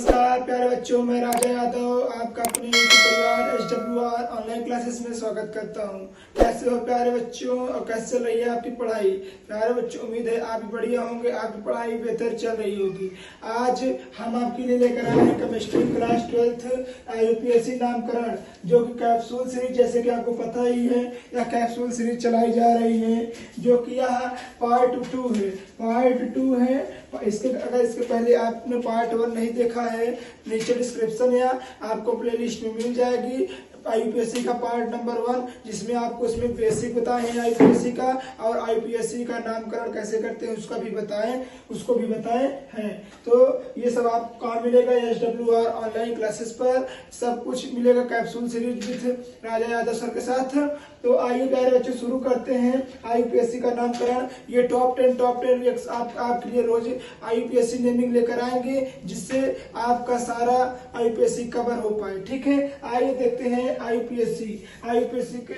नमस्कार प्यारे बच्चों, मैं राजा यादव आपका अपने YouTube परिवार SWR ऑनलाइन क्लासेस में स्वागत करता हूं। कैसे हो प्यारे बच्चों और कैसे चल रही है आपकी पढ़ाई? प्यारे बच्चों, उम्मीद है आप भी बढ़िया होंगे, आपकी पढ़ाई बेहतर चल रही होगी। आज हम आपके लिए लेकर आए हैं केमिस्ट्री क्लास 12 यूपीएससी नामकरण, जो कि कैप्सूल सीरीज, जैसे कि आपको पता ही है, यह कैप्सूल सीरीज चलाई जा रही है, जो कि यह पार्ट 2 है। इसके पहले आपने पार्ट 1 नहीं देखा है, नीचे डिस्क्रिप्शन या आपको प्लेलिस्ट में मिल जाएगी आईपीएससी का पार्ट नंबर 1, जिसमें आपको इसमें बेसिक बताए हैं आईपीएससी का, और आईपीएससी का नामकरण कैसे करते हैं उसको भी बताए हैं। तो ये सब आपको कहाँ मिलेगा? SWR ऑनलाइन क्लासेस पर सब कुछ मिलेगा capsule series with Raja Yadav sir के साथ। तो आइए प्यारे बच्चों शुरू करते हैं आईपीएससी का नामकरण। ये टॉप 10 आपके लिए रोज आईपीएससी नेमिंग लेकर आएंगे, जिससे आपका सारा आईपीएससी कवर हो पाए। ठीक है, आइए देखते हैं आईपीएससी के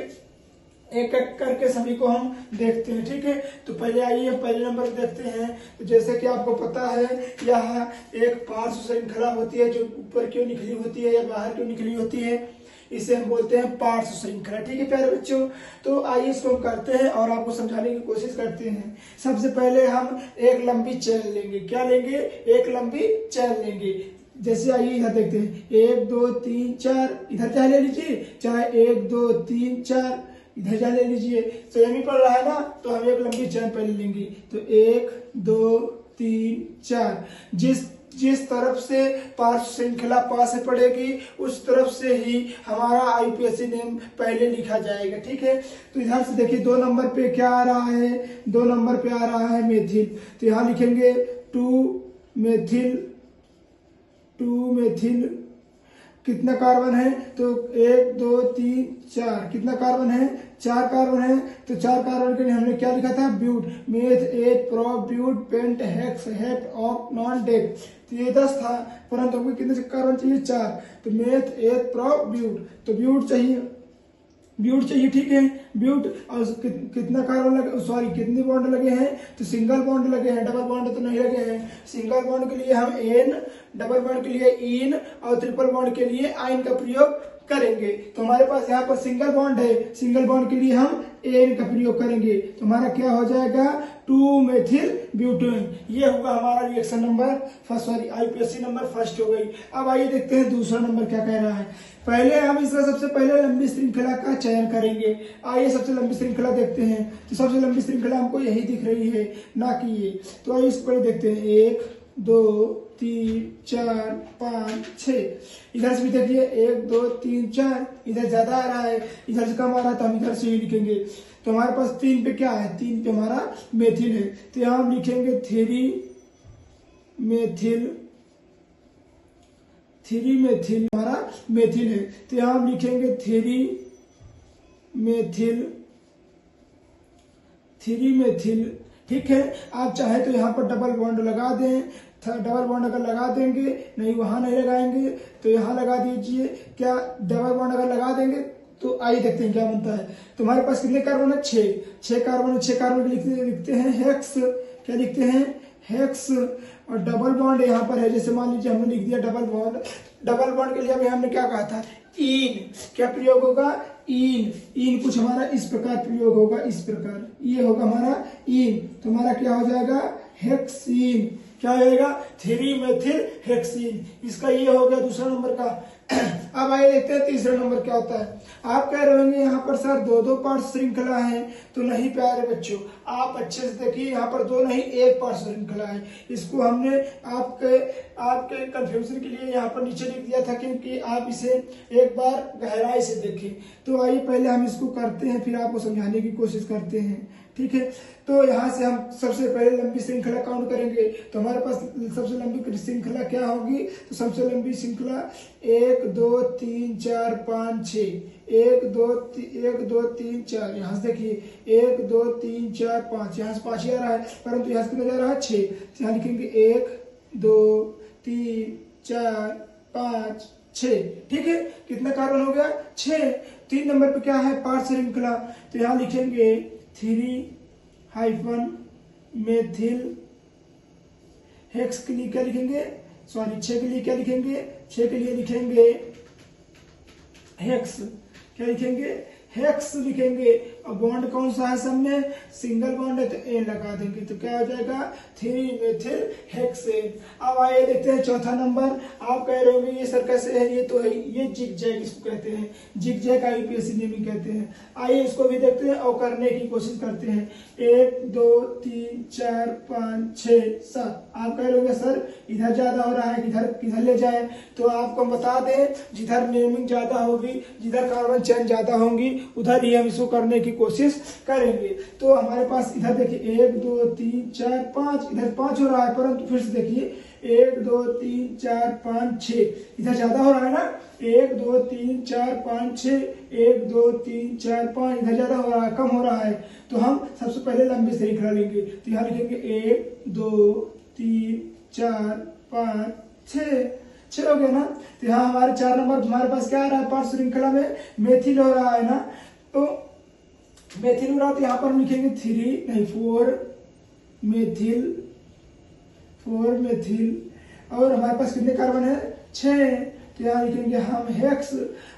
एक एक करके सभी को हम देखते हैं। ठीक है, तो पहले आइए पहले नंबर देखते हैं। तो जैसे कि आपको पता है, यह एक पार्श्व श्रृंखला होती है, जो ऊपर क्यों निकली होती है या बाहर क्यों निकली होती है, इसे हम बोलते हैं पार्श्व श्रृंखला। ठीक है प्यारे बच्चों, तो आइए इसको हम करते हैं और आपको समझाने की कोशिश करते हैं। सबसे पहले हम एक लंबी चैन लेंगे। क्या लेंगे? एक लंबी चैन लेंगे। जैसे आइए इधर देखते हैं, 1 2 3 4, इधर चाहे ले लीजिए, चाहे 1 2 3 4 इधर चाहे ले लीजिए। तो यही पड़ रहा है ना, तो हम एक लंबी चैन पहले लेंगे। तो 1 2 3 4, जिस तरफ से पार्श्व श्रृंखला पास से पड़ेगी, उस तरफ से ही हमारा आईपीएससी नेम पहले लिखा जाएगा। ठीक है, तो इधर से देखिए 2 नंबर पे क्या आ रहा है? 2 नंबर पे आ रहा है मेथिल। तो यहाँ लिखेंगे 2 मेथिल। कितना कार्बन है? तो 1 2 3 4, कितना कार्बन है? 4 कार्बन है। तो 4 कार्बन के लिए हमने क्या लिखा था? ब्यूट, मेथ, एथ, प्रो, ब्यूट, पेंट, हेक्स, हेप, ऑक, नॉन, डेक। तो ये 10 था, परंतु हमको कितने कार्बन चाहिए? 4। तो मेथ, एथ, प्रो, ब्यूट, तो ब्यूट चाहिए। ठीक है, ब्यूट। और कितना कार्बन लगे, सॉरी कितने बॉन्ड लगे हैं? तो सिंगल बॉन्ड लगे हैं, डबल बॉन्ड तो नहीं लगे हैं। सिंगल बॉन्ड के लिए हम एन, डबल बॉन्ड के लिए इन, और ट्रिपल बॉन्ड के लिए आइन का प्रयोग करेंगे। तो हमारे पास यहाँ पर सिंगल बॉन्ड है, सिंगल बॉन्ड के लिए हम एन का प्रयोग करेंगे। तो हमारा क्या हो जाएगा? 2 मेथिल ब्यूटेन। ये होगा हमारा reaction number first, sorry IPSC number first हो गई। अब आइए देखते हैं दूसरा नंबर क्या कह रहा है। पहले हम इसका सबसे पहले लंबी श्रृंखला का चयन करेंगे। आइए सबसे लंबी श्रृंखला देखते हैं। तो सबसे लंबी श्रृंखला हमको यही दिख रही है, ना कि ये। तो आइए इसको देखते हैं, 1 2 3 4 5 6। इधर से भी देखिए 1 2 3 4, इधर ज्यादा आ रहा है, इधर से कम आ रहा है, तो हम इधर से ही लिखेंगे। तो हमारे पास 3 पे क्या है? 3 पे हमारा मेथिल है। तो यहाँ हम लिखेंगे 3 मेथिल हमारा मेथिल है। तो यहाँ हम लिखेंगे 3 मेथिल। ठीक है, आप चाहे तो यहाँ पर डबल बॉन्ड लगा दें। डबल बॉन्ड अगर लगा देंगे, नहीं वहां नहीं लगाएंगे तो यहाँ लगा दीजिए। क्या डबल बॉन्ड अगर लगा देंगे तो आइए देखते हैं क्या बनता है। तो हमारे पास कितने कार्बन है? 6 कार्बन है। 6 कार्बन लिखते हैं हेक्स। क्या लिखते हैं? हेक्स। और डबल बॉन्ड यहाँ पर है, जैसे मान लीजिए हमने लिख दिया डबल बॉन्ड। डबल बॉन्ड के लिए अभी हमने क्या कहा था? इन। क्या प्रयोग होगा? इन कुछ हमारा इस प्रकार प्रयोग होगा, इस प्रकार ये होगा हमारा इन। तो हमारा क्या हो जाएगा? हेक्सीन। क्या हो जाएगा? 3 मेथिल हेक्सीन। इसका ये हो गया दूसरा नंबर का। अब आइए देखते हैं तीसरा नंबर क्या होता है। आप कह रहे होंगे यहाँ पर सर 2 पार्ट श्रृंखला है। तो नहीं प्यारे बच्चों, आप अच्छे से देखिए, यहाँ पर 2 नहीं 1 पार्ट श्रृंखला है। इसको हमने आपके कंफ्यूजन के लिए यहाँ पर नीचे लिख दिया था, क्योंकि आप इसे एक बार गहराई से देखें। तो आइए पहले हम इसको करते हैं, फिर आपको समझाने की कोशिश करते हैं। ठीक है, तो यहाँ से हम सबसे पहले लंबी श्रृंखला काउंट करेंगे। तो हमारे पास सबसे लंबी श्रृंखला क्या होगी? तो सबसे लंबी श्रृंखला 1 2 3 4 5 6। 1 2 3 4, यहाँ से देखिए 1 2 3 4 5, यहाँ से 5 ही आ रहा है, परंतु यहाँ से कितना जा रहा है? 6। यहाँ लिखेंगे 1 2 3 4 5 6। ठीक है, कितना कार्बन हो गया? 6। 3 नंबर पे क्या है? पार्श्व श्रृंखला। तो यहाँ लिखेंगे 3 मेथिल हेक्स के लिए क्या लिखेंगे? सॉरी 6 के लिए क्या लिखेंगे, 6 के लिए लिखेंगे हेक्स, क्या लिखेंगे, हेक्स लिखेंगे। और बॉन्ड कौन सा है, सब में सिंगल बॉन्ड है तो ए लगा देंगे, तो क्या हो जाएगा 3 मेथिल हेक्सेन। अब आइए देखते हैं चौथा नंबर। आप कह रहे होंगे ये सर कैसे है, ये तो है, ये जिग जैग इसको कहते हैं, जिग जैग IUPAC नेमिंग कहते हैं। आइए इसको भी देखते हैं और करने की कोशिश करते हैं। 1 2 3 4 5 6 7। आप कह रहे होंगे सर इधर ज्यादा हो रहा है, किधर ले जाए, तो आपको बता दें जिधर नेमिंग ज्यादा होगी, जिधर कार्बन चेन ज्यादा होंगी, उधर ही हम इसको करने की कोशिश करेंगे। तो हमारे पास इधर देखिए 1 2 3 4 5, इधर 5 हो रहा है, परंतु फिर से देखिए 1 2 3 4 5 6, इधर ज्यादा हो रहा है ना, 1 2 3 4 5 6, 1 2 3 4 5, इधर ज्यादा हो रहा है, कम हो रहा है, तो हम सबसे पहले लंबी श्रृंखला लेंगे। तो यहाँ लिखेंगे 1 2 3 4 5 6 हो गया ना। तो यहाँ हमारे 4 नंबर हमारे पास क्या आ रहा है, पार्ट श्रृंखला में मेथिल हो रहा है ना, तो मेथिल हो रहा है, तो यहाँ पर हम लिखेंगे 3 नहीं 4 मेथिल। और हमारे पास कितने कार्बन है, 6, तो यहाँ लिखेंगे हम हेक्स।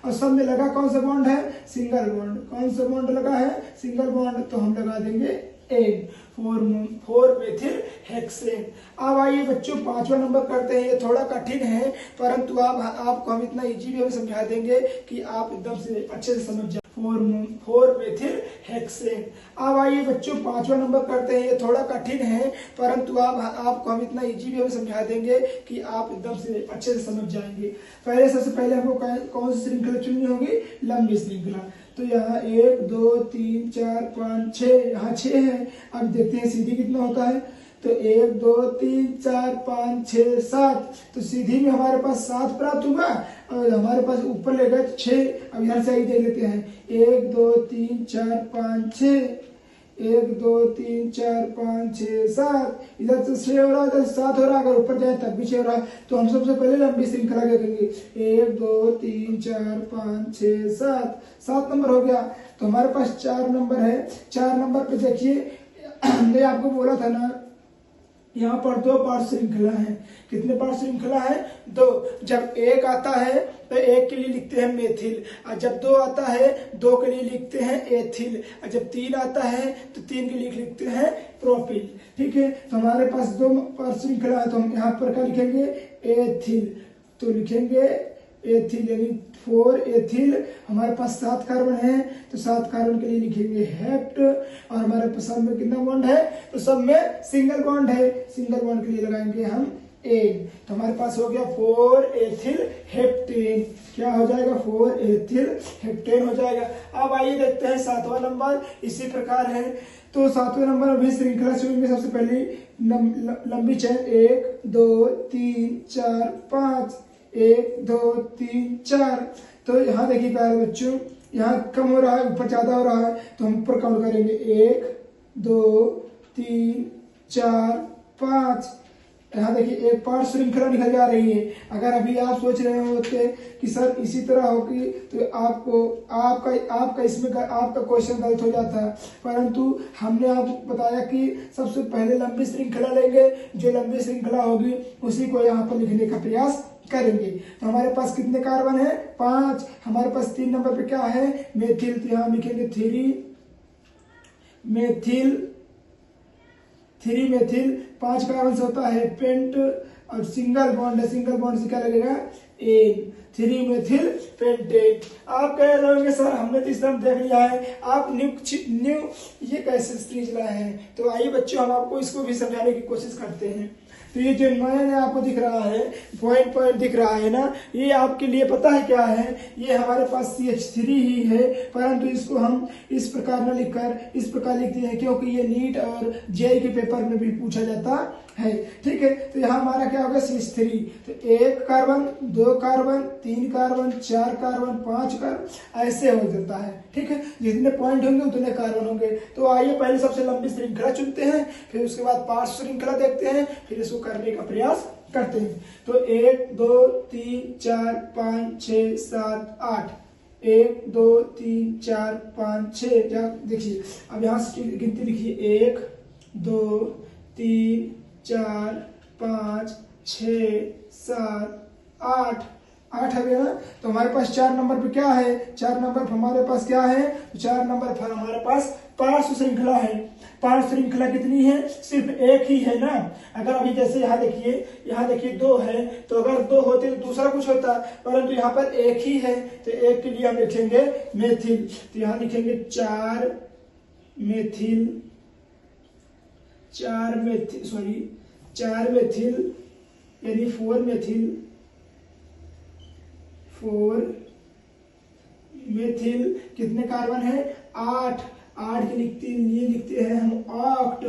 और सब में लगा कौन सा बॉन्ड है, सिंगल बॉन्ड। कौन सा बॉन्ड लगा है, सिंगल बॉन्ड, तो हम लगा देंगे 4 मेथिल हेक्सेन। अब आइए बच्चों 5वां नंबर करते हैं। ये थोड़ा कठिन है, परंतु आपको हम इतना इजी वे में समझा देंगे कि आप एकदम से अच्छे से समझ जाए। 4 मेथिल हेक्सेन। अब आइए बच्चों 5वां नंबर करते हैं। ये थोड़ा कठिन है, परंतु आपको हम इतना इजी वे में समझा देंगे कि आप एकदम से अच्छे से समझ जाएंगे। सबसे पहले हमको कौन सी श्रृंखला चुननी होगी, लंबी श्रृंखला। तो यहाँ 1 2 3 4 5 6, यहाँ 6 है। अब देखते हैं सीधी कितना होता है, तो 1 2 3 4 5 6 7, तो सीधी में हमारे पास 7 प्राप्त हुआ, और हमारे पास ऊपर ले गए 6। अब यहाँ से ही देख लेते हैं, 1 2 3 4 5 6, 1 2 3 4 5 6 7, इधर तो 6 हो रहा है, इधर 7 हो रहा है, अगर ऊपर जाए तब भी 6 हो रहा है। तो हम सबसे पहले लंबी श्रृंखला क्या करेंगे, 1 2 3 4 5 6 7 नंबर हो गया। तो हमारे पास 4 नंबर है। 4 नंबर पे देखिए हमने आपको बोला था ना, यहाँ पर 2 पार्ट श्रृंखला है। कितने पार्ट श्रृंखला है, 2। जब 1 आता है तो 1 के लिए लिखते हैं मेथिल, और जब 2 आता है 2 के लिए लिखते हैं एथिल, और जब 3 आता है तो 3 के लिए लिखते हैं प्रोपिल। ठीक है, तो हमारे पास 2 पार्ट श्रृंखला है, तो हम यहाँ पर क्या लिखेंगे, एथिल। तो लिखेंगे एथिल यानी 4 एथिल। हमारे पास 7 कार्बन है, तो 7 कार्बन के लिए लिखेंगे हेप्ट। और हमारे पास सब में कितना बॉन्ड है, तो सब में सिंगल बॉन्ड है, सिंगल बॉन्ड के लिए लगाएंगे हम एन। तो हमारे पास हो गया 4 एथिल हेप्टेन। क्या हो जाएगा, 4 एथिल हेप्टेन हो जाएगा। अब आइए देखते हैं 7वां नंबर। इसी प्रकार है, तो 7वें नंबर में भी श्रृंखला चुनेंगे। सबसे पहले लंबी चेन 1 2 3 4 5, 1 2 3 4। तो यहाँ देखिए प्यारे बच्चों, यहाँ कम हो रहा है, ऊपर ज्यादा हो रहा है, तो हम ऊपर काउंट करेंगे 1 2 3 4 5। यहाँ देखिए एक पार्ट श्रृंखला निकल जा रही है। अगर अभी आप सोच रहे होते कि सर इसी तरह होगी, तो आपका इसमें आपका क्वेश्चन गलत हो जाता है, परंतु हमने आपको बताया कि सबसे पहले लंबी श्रृंखला लेंगे, जो लंबी श्रृंखला होगी उसी को यहाँ पर लिखने का प्रयास करेंगे। तो हमारे पास कितने कार्बन है, 5। हमारे पास 3 नंबर पे क्या है, मेथिल। तो यहाँ लिखेंगे 3 मेथिल। 5 कार्बन से होता है पेंट, और सिंगल बॉन्ड है, सिंगल बॉन्ड से क्या लगेगा, एन। 3 methyl pentane. आप कह रहे होंगे सर हमने तो इस तरह देख लिया है, आप न्यू ये कैसे सीरीज लाए हैं। तो आइए बच्चों हम आपको इसको भी समझाने की कोशिश करते हैं। तो ये जो नया आपको दिख रहा है, पॉइंट दिख रहा है ना, ये आपके लिए पता है क्या है, ये हमारे पास CH3 ही है, परंतु इसको हम इस प्रकार न लिखकर इस प्रकार लिखते हैं, क्योंकि ये नीट और JEE के पेपर में भी पूछा जाता है। ठीक है, तो यहाँ हमारा क्या होगा, CH3। तो 1 carbon 2 carbon 3 carbon 4 carbon 5 carbon ऐसे हो जाता है। ठीक है, जितने पॉइंट होंगे उतने कार्बन होंगे। तो आइए पहले सबसे लंबी श्रृंखला चुनते हैं, फिर उसके बाद पार्ट श्रृंखला देखते हैं, फिर इसको करने का प्रयास करते हैं। तो 1 2 3 4 5 6 7 8, 1 2 3 4 5 6। देखिए अब यहाँ से गिनती लिखिए, 1 2 3 4 5 6 7 8 8 है ना। तो हमारे पास 4 नंबर पे क्या है, 4 नंबर पर हमारे पास क्या है, तो 4 नंबर पर हमारे पास पार्श्व श्रृंखला है। पार्श्व श्रृंखला कितनी है, सिर्फ एक ही है ना। अगर अभी जैसे यहाँ देखिए 2 है, तो अगर 2 होते तो दूसरा कुछ होता, परंतु यहाँ पर एक ही है, तो एक के लिए हम लिखेंगे मेथिल। तो यहाँ लिखेंगे 4 मेथिल यानी 4 मेथिल कितने कार्बन है, 8 के लिखते हैं हम ऑक्ट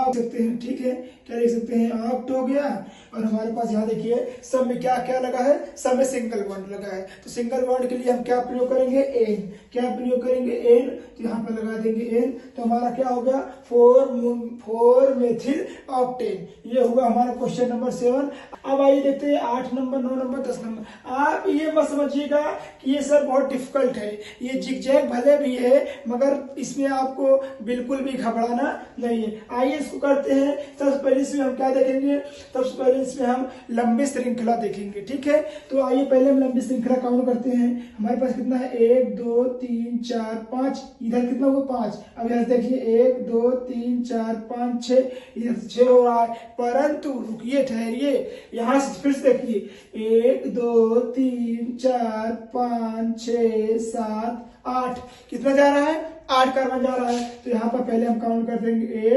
सकते हैं, ठीक है, क्या लिख सकते हैं, ऑक्ट हो गया। और हमारे पास यहाँ देखिए सब में क्या क्या लगा है, सब में सिंगल बॉन्ड लगा है। तो सिंगल बॉन्ड के लिए हम क्या प्रयोग करेंगे, एन। क्या प्रयोग करेंगे, एन। तो यहाँ पर लगा देंगे एन, तो हमारा क्या हो गया, 4 मेथिल ऑक्टेन। ये हुआ हमारा क्वेश्चन नंबर 7। अब आइए देखते हैं 8 नंबर, 9 नंबर, 10 नंबर। आप ये मत समझिएगा कि ये सर बहुत डिफिकल्ट है, ये जिगजैग भले भी है मगर इसमें आपको बिल्कुल भी घबराना नहीं है। आइए इसको करते हैं। सबसे पहले इसमें हम क्या देखेंगे, सबसे पहले इसमें हम लंबी श्रृंखला देखेंगे, ठीक है। तो आइए पहले हम लंबी श्रृंखला काउंट करते हैं। हमारे पास कितना है, 1 2 3 4 5, इधर कितना हुआ, 5। अब यहाँ देखिए 1 2 3 4 5 6, इधर 6 हो रहा है, परंतु रुकिए, ठहरिए, यहाँ से फिर से देखिए 1 2 3 4 5 6 7 8, कितना जा रहा है, 8 कार्बन जा रहा है। तो यहाँ पर पहले हम काउंट कर देंगे 1